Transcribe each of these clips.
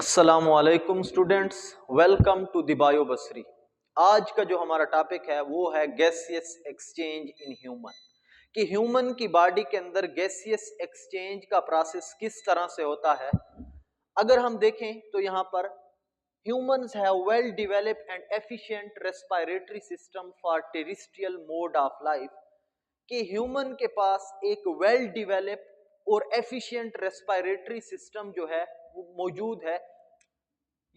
अस्सलामुअलैकुम students, welcome to the bio Basri. आज का जो हमारा टॉपिक है वो है गैसियस एक्सचेंज इन ह्यूमन, कि ह्यूमन की बॉडी के अंदर गैसियस एक्सचेंज का प्रोसेस किस तरह से होता है। अगर हम देखें तो यहाँ पर humans have well developed and efficient respiratory system for terrestrial mode of life, कि ह्यूमन के पास एक वेल डेवलप्ड और एफिशिएंट रेस्पिरेटरी सिस्टम जो है वो मौजूद है।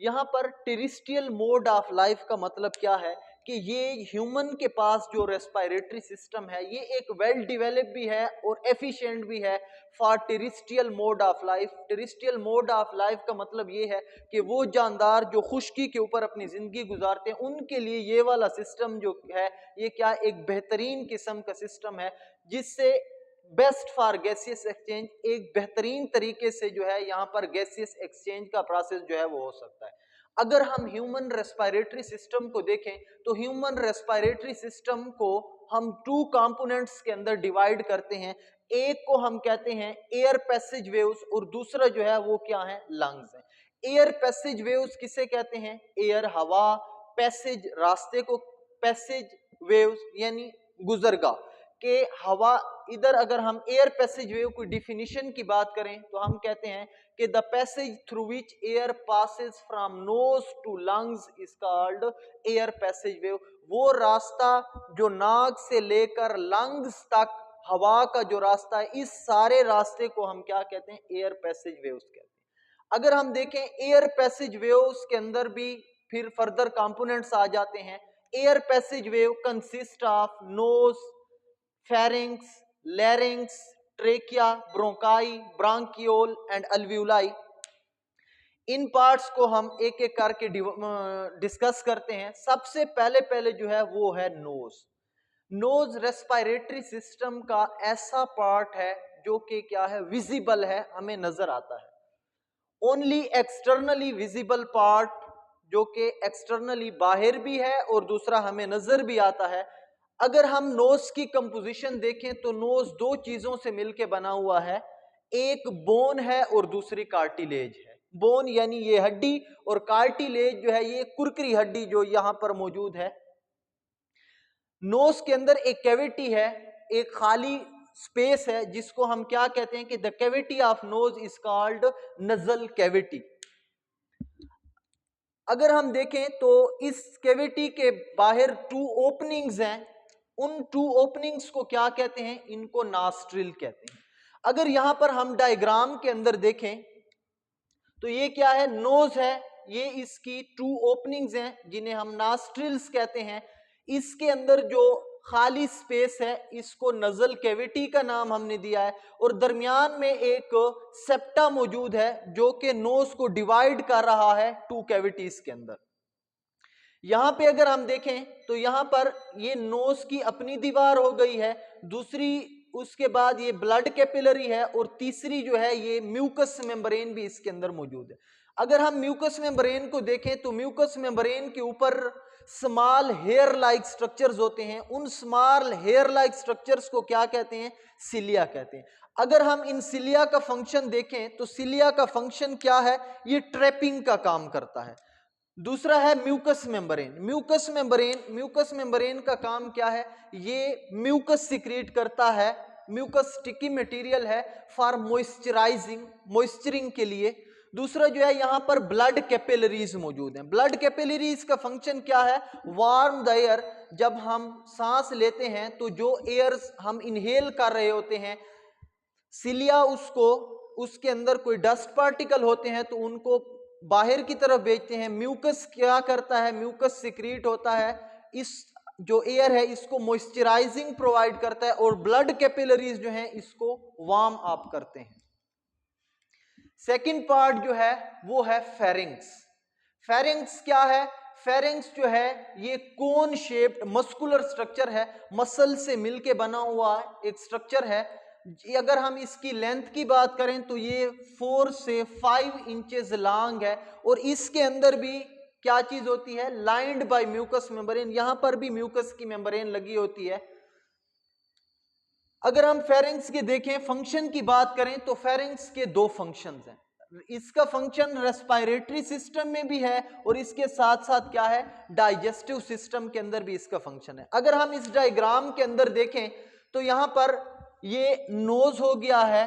यहाँ पर टेरेस्ट्रियल मोड ऑफ लाइफ का मतलब क्या है कि ये ह्यूमन के पास जो रेस्पिरेटरी सिस्टम है ये एक वेल डेवलप भी है और एफिशिएंट भी है for terrestrial mode of life. Terrestrial mode of life का मतलब ये है कि वो जानदार जो खुश्की के ऊपर अपनी जिंदगी गुजारते हैं उनके लिए ये वाला सिस्टम जो है ये क्या एक बेहतरीन किस्म का सिस्टम है, जिससे बेस्ट फॉर गैसियस एक्सचेंज एक बेहतरीन तरीके से जो है यहाँ पर गैसियस एक्सचेंज का प्रोसेस जो है वो हो सकता है। अगर हम ह्यूमन रेस्पिरेटरी सिस्टम को देखें तो ह्यूमन रेस्पिरेटरी सिस्टम को हम टू कंपोनेंट्स के अंदर डिवाइड करते हैं। एक को हम कहते हैं एयर पैसेज वेव्स और दूसरा जो है वो क्या है, लंग्स है। एयर पैसेज वेव्स किसे कहते हैं? एयर हवा, पैसेज रास्ते को, पैसेज वेव्स यानी गुजरगा के हवा। इधर अगर हम एयर पैसेज वेव की डिफिनीशन की बात करें तो हम कहते हैं कि the passage through which air passes from nose to lungs is called air passage way. वो रास्ता जो नाक से लेकर लंग्स तक हवा का जो रास्ता है, इस सारे रास्ते को हम क्या कहते हैं? एयर पैसेज वेव्स कहते हैं। अगर हम देखें एयर पैसेज वेव्स के अंदर भी फिर फर्दर कंपोनेंट्स आ जाते हैं। Air passage wave consist of nose, pharynx, larynx, trachea, bronchi, bronchiole and alveoli. इन पार्ट्स को हम एक एक करके डिस्कस करते हैं। सबसे पहले जो है वो है नोज। नोज रेस्पिरेटरी सिस्टम का ऐसा पार्ट है जो कि क्या है, विजिबल है, हमें नजर आता है। ओनली एक्सटर्नली विजिबल पार्ट जो कि एक्सटर्नली बाहर भी है और दूसरा हमें नजर भी आता है। अगर हम नोज की कंपोजिशन देखें तो नोज दो चीजों से मिलकर बना हुआ है, एक बोन है और दूसरी कार्टिलेज है। बोन यानी ये हड्डी और कार्टिलेज जो है ये कुरकुरी हड्डी जो यहां पर मौजूद है। नोज के अंदर एक कैविटी है, एक खाली स्पेस है जिसको हम क्या कहते हैं कि the cavity of nose is called nasal cavity. अगर हम देखें तो इस कैविटी के बाहर टू ओपनिंग्स हैं, उन टू ओपनिंग्स को क्या कहते हैं? इनको नॉस्ट्रिल कहते हैं। अगर यहां पर हम डायग्राम के अंदर देखें तो ये क्या है? नोज है, ये इसकी टू ओपनिंग्स हैं जिन्हें हम नॉस्ट्रिल्स कहते हैं। इसके अंदर जो खाली स्पेस है इसको नजल कैविटी का नाम हमने दिया है और दरमियान में एक सेप्टा मौजूद है जो कि नोज को डिवाइड कर रहा है टू कैविटीज के अंदर। यहां पे अगर हम देखें तो यहां पर ये नोज की अपनी दीवार हो गई है, दूसरी उसके बाद ये ब्लड कैपिलरी है और तीसरी जो है ये म्यूकस मेम्ब्रेन भी इसके अंदर मौजूद है। अगर हम म्यूकस मेम्ब्रेन को देखें तो म्यूकस मेम्ब्रेन के ऊपर स्मॉल हेयर लाइक स्ट्रक्चर्स होते हैं। उन स्मॉल हेयर लाइक स्ट्रक्चर्स को क्या कहते हैं? सिलिया कहते हैं। अगर हम इन सिलिया का फंक्शन देखें तो सिलिया का फंक्शन क्या है? ये ट्रैपिंग का काम करता है। दूसरा है म्यूकस मेम्ब्रेन। म्यूकस मेम्ब्रेन का काम क्या है? ये म्यूकस सिक्रीट करता है, म्यूकस स्टिकी मटेरियल है फॉर मॉइस्चराइजिंग, मॉइस्चरिंग के लिए। दूसरा जो है यहाँ पर ब्लड कैपिलरीज मौजूद हैं। ब्लड कैपिलरीज का फंक्शन क्या है? Warm the air. जब हम सांस लेते हैं तो जो एयर हम इनहेल कर रहे होते हैं, सिलिया उसको, उसके अंदर कोई डस्ट पार्टिकल होते हैं तो उनको बाहर की तरफ भेजते हैं। म्यूकस क्या करता है? म्यूकस सिक्रीट होता है, इस जो एयर है इसको मॉइस्चराइजिंग प्रोवाइड करता है और ब्लड कैपिलरीज जो हैं इसको वार्म अप करते हैं। सेकंड पार्ट जो है वो है फेरिंग्स। फेरिंग्स क्या है? फेरिंग्स जो है ये कोन शेप्ड मस्कुलर स्ट्रक्चर है, मसल से मिलके बना हुआ एक स्ट्रक्चर है। अगर हम इसकी लेंथ की बात करें तो ये 4 से 5 इंचेस लॉन्ग है और इसके अंदर भी क्या चीज होती है? Lined by mucus membrane. यहां पर भी म्यूकस की मेम्ब्रेन लगी होती है। अगर हम फेरिंग्स के देखें फंक्शन की बात करें तो फेरिंग्स के दो फंक्शंस हैं। इसका फंक्शन रेस्पिरेटरी सिस्टम में भी है और इसके साथ साथ क्या है, डाइजेस्टिव सिस्टम के अंदर भी इसका फंक्शन है। अगर हम इस डायग्राम के अंदर देखें तो यहां पर ये नोज हो गया है,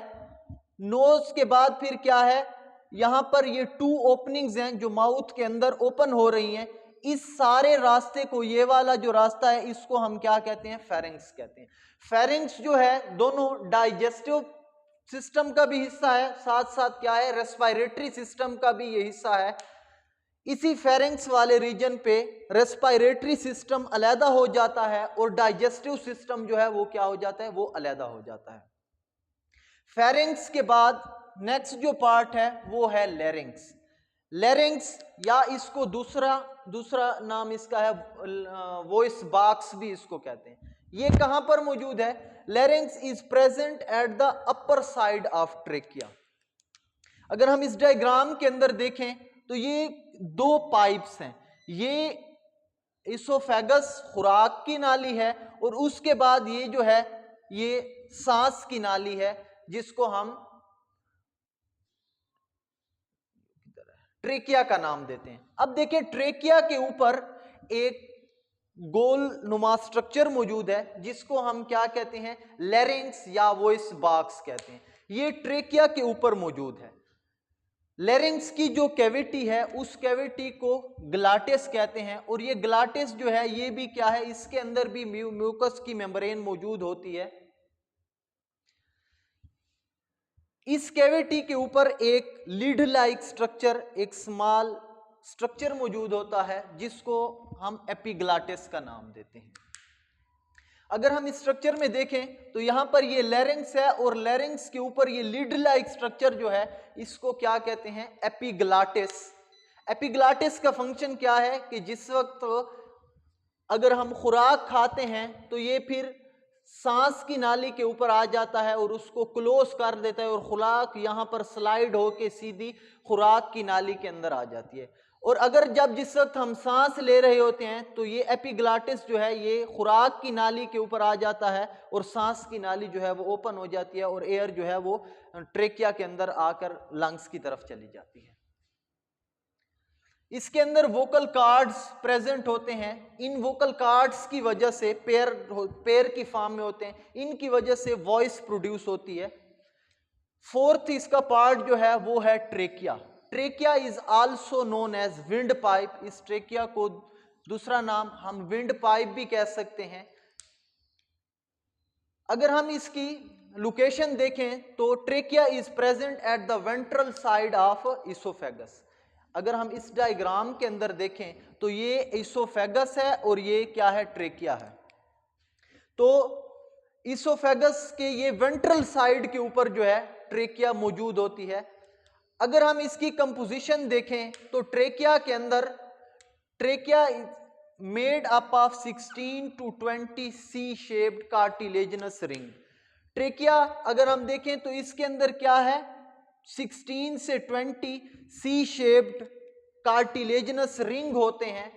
नोज के बाद फिर क्या है, यहां पर ये 2 ओपनिंग्स हैं जो माउथ के अंदर ओपन हो रही हैं। इस सारे रास्ते को, ये वाला जो रास्ता है, इसको हम क्या कहते हैं, फेरिंक्स कहते हैं। फेरिंक्स जो है दोनों डाइजेस्टिव सिस्टम का भी हिस्सा है, साथ साथ क्या है, रेस्पिरेटरी सिस्टम का भी ये हिस्सा है। इसी फेरिंक्स वाले रीजन पे रेस्पिरेटरी सिस्टम अलहदा हो जाता है और डाइजेस्टिव सिस्टम जो है वो क्या हो जाता है, वो अलहदा हो जाता है। फेरिंक्स के बाद नेक्स्ट जो पार्ट है वो है लैरिंक्स। लैरिंक्स या इसको दूसरा नाम इसका है वॉइस बॉक्स भी इसको कहते हैं। ये कहां पर मौजूद है, larynx is present at the upper side of trachea. अगर हम इस डायग्राम के अंदर देखें तो ये 2 पाइप्स हैं, ये इसोफेगस खुराक की नाली है और उसके बाद ये जो है ये सांस की नाली है जिसको हम ट्रेकिया का नाम देते हैं। अब देखिए ट्रेकिया के ऊपर एक गोल नुमा स्ट्रक्चर मौजूद है जिसको हम क्या कहते हैं, लैरिंक्स या वॉइस बॉक्स कहते हैं। ये ट्रेकिया के ऊपर मौजूद है। लैरिंक्स की जो कैविटी है उस कैविटी को ग्लाटिस कहते हैं और ये ग्लाटिस जो है ये भी क्या है, इसके अंदर भी म्यूकस की मेम्ब्रेन मौजूद होती है। इस कैविटी के ऊपर एक लीड लाइक स्ट्रक्चर, एक स्मॉल स्ट्रक्चर मौजूद होता है जिसको हम एपिग्लाटिस का नाम देते हैं। अगर हम इस स्ट्रक्चर में देखें तो यहां पर ये लैरिंक्स है और लैरिंक्स के ऊपर ये लीड लाइक स्ट्रक्चर जो है इसको क्या कहते हैं, एपिग्लाटिस। एपिग्लाटिस का फंक्शन क्या है कि जिस वक्त अगर हम खुराक खाते हैं तो ये फिर सांस की नाली के ऊपर आ जाता है और उसको क्लोज कर देता है और खुराक यहां पर स्लाइड होके सीधी खुराक की नाली के अंदर आ जाती है। और अगर जिस वक्त हम सांस ले रहे होते हैं तो ये एपिग्लाटिस जो है ये खुराक की नाली के ऊपर आ जाता है और सांस की नाली जो है वो ओपन हो जाती है और एयर जो है वो ट्रेकिया के अंदर आकर लंग्स की तरफ चली जाती है। इसके अंदर वोकल कार्ड्स प्रेजेंट होते हैं। इन वोकल कार्ड्स की वजह से पेयर की फॉर्म में होते हैं, इनकी वजह से वॉइस प्रोड्यूस होती है। फोर्थ इसका पार्ट जो है वो है trachea. Trachea is also known as wind pipe. इस ट्रेकिया को दूसरा नाम हम विंड पाइप भी कह सकते हैं। अगर हम इसकी लोकेशन देखें तो trachea is present at the ventral side of oesophagus. अगर हम इस डायग्राम के अंदर देखें तो ये इसोफेगस है और ये क्या है, ट्रेकिया है। तो इसोफेगस के ये वेंट्रल साइड के ऊपर जो है ट्रेकिया मौजूद होती है। अगर हम इसकी कंपोजिशन देखें तो ट्रेकिया के अंदर trachea made up of 16 to 20 C shaped cartilaginous ring. Trachea अगर हम देखें तो इसके अंदर क्या है, 16 से 20 सी शेप्ड कार्टिलेजिनस रिंग होते हैं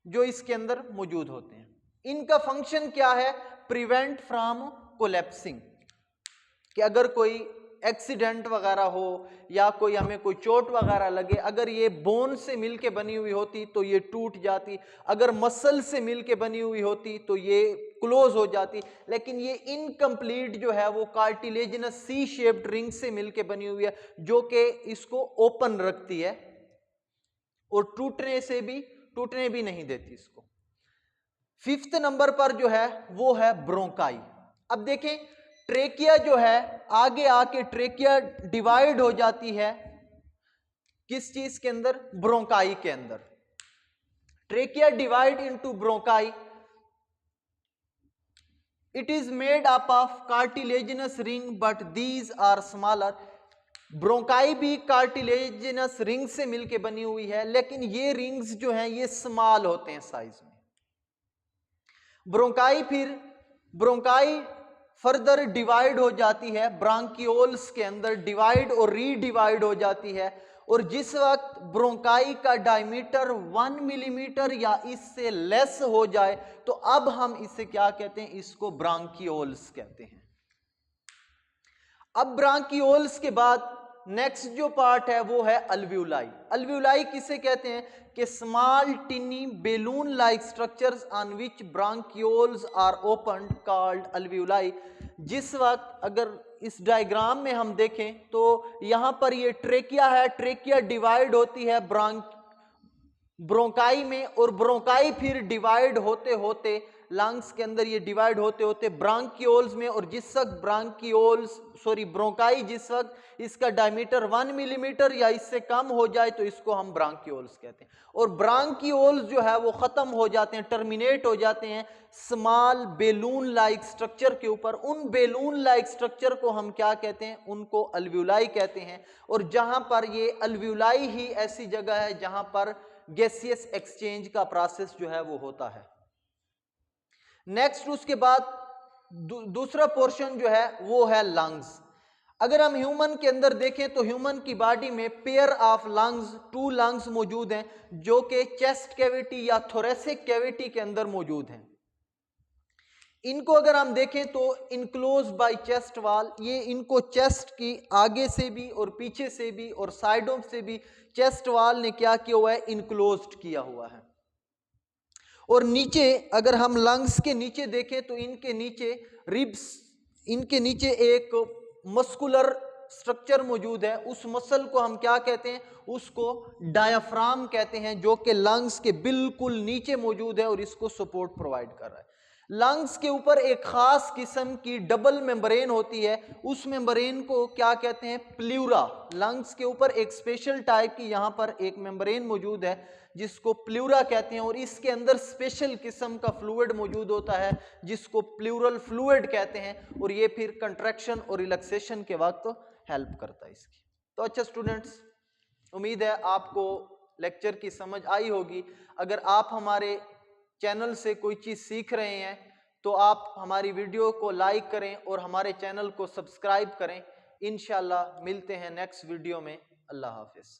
जो इसके अंदर मौजूद होते हैं। इनका फंक्शन क्या है, प्रिवेंट फ्रॉम कोलैप्सिंग, कि अगर कोई एक्सीडेंट वगैरह हो या कोई हमें कोई चोट वगैरह लगे, अगर ये बोन से मिलके बनी हुई होती तो ये टूट जाती, अगर मसल से मिलके बनी हुई होती तो ये क्लोज हो जाती, लेकिन ये इनकम्प्लीट जो है वो कार्टिलेजिनस सी शेप्ड रिंग से मिलके बनी हुई है जो कि इसको ओपन रखती है और टूटने भी नहीं देती इसको। 5th नंबर पर जो है वो है ब्रोंकाई। अब देखें ट्रेकिया जो है आगे आके ट्रेकिया डिवाइड हो जाती है किस चीज के अंदर, ब्रोंकाई के अंदर। Trachea divide into bronchi. It is made up of cartilaginous ring but these are smaller. Bronchi भी कार्टिलेजिनस रिंग से मिलके बनी हुई है लेकिन ये रिंग्स जो हैं ये स्मॉल होते हैं साइज में। ब्रोंकाई फर्दर डिवाइड हो जाती है ब्रांकियोल्स के अंदर, डिवाइड और रीडिवाइड हो जाती है और जिस वक्त ब्रोंकाई का डायमीटर 1 मिलीमीटर या इससे लेस हो जाए तो अब हम इसे क्या कहते हैं, इसको ब्रांकियोल्स कहते हैं। अब ब्रांकियोल्स के बाद नेक्स्ट जो पार्ट है वो है अल्वियोलाई। अल्वियोलाई किसे कहते हैं कि small tiny balloon like structures on which bronchioles are opened called alveoli. जिस वक्त अगर इस डायग्राम में हम देखें तो यहां पर ये ट्रेकिया है, ट्रेकिया डिवाइड होती है ब्रोंकाई में, और ब्रोंकाई फिर डिवाइड होते होते लंग्स के अंदर ये डिवाइड होते होते ब्रांकियोल्स में, और जिस वक्त ब्रोंकाई जिस वक्त इसका डायमीटर 1 मिलीमीटर या इससे कम हो जाए तो इसको हम ब्रांकियोल्स कहते हैं। और ब्रांकियोल्स जो है वो खत्म हो जाते हैं, टर्मिनेट हो जाते हैं स्मॉल बेलून लाइक स्ट्रक्चर के ऊपर। उन बेलून लाइक स्ट्रक्चर को हम क्या कहते हैं, उनको अल्वियोलाई कहते हैं। और जहां पर ये अल्वियोलाई ही ऐसी जगह है जहां पर गैसियस एक्सचेंज का प्रोसेस जो है वो होता है। नेक्स्ट उसके बाद दूसरा पोर्शन जो है वो है लंग्स। अगर हम ह्यूमन के अंदर देखें तो ह्यूमन की बॉडी में पेयर ऑफ लंग्स, 2 लंग्स मौजूद हैं जो कि चेस्ट कैविटी या थोरेसिक कैविटी के अंदर मौजूद हैं। इनको अगर हम देखें तो इनक्लोज बाय चेस्ट वॉल, ये इनको चेस्ट की आगे से भी और पीछे से भी और साइडों से भी चेस्ट वॉल ने क्या किया हुआ है, इनक्लोज्ड किया हुआ है। और नीचे अगर हम लंग्स के नीचे देखें तो इनके नीचे रिब्स, इनके नीचे एक मस्कुलर स्ट्रक्चर मौजूद है। उस मसल को हम क्या कहते हैं, उसको डायाफ्राम कहते हैं, जो कि लंग्स के बिल्कुल नीचे मौजूद है और इसको सपोर्ट प्रोवाइड कर रहा है। लंग्स के ऊपर एक खास किस्म की डबल मेम्ब्रेन होती है, उस मेम्ब्रेन को क्या कहते हैं, प्लूरा। लंग्स के ऊपर एक स्पेशल टाइप की यहां पर एक मेम्ब्रेन मौजूद है जिसको प्लूरा कहते हैं, और इसके अंदर स्पेशल किस्म का फ्लूइड मौजूद होता है जिसको प्लूरल फ्लूइड कहते हैं, और ये फिर कंट्रैक्शन और रिलैक्सेशन के वक्त हेल्प करता है इसकी। तो अच्छा स्टूडेंट्स, उम्मीद है आपको लेक्चर की समझ आई होगी। अगर आप हमारे चैनल से कोई चीज़ सीख रहे हैं तो आप हमारी वीडियो को लाइक करें और हमारे चैनल को सब्सक्राइब करें। इंशाल्लाह मिलते हैं नेक्स्ट वीडियो में। अल्लाह हाफिज़।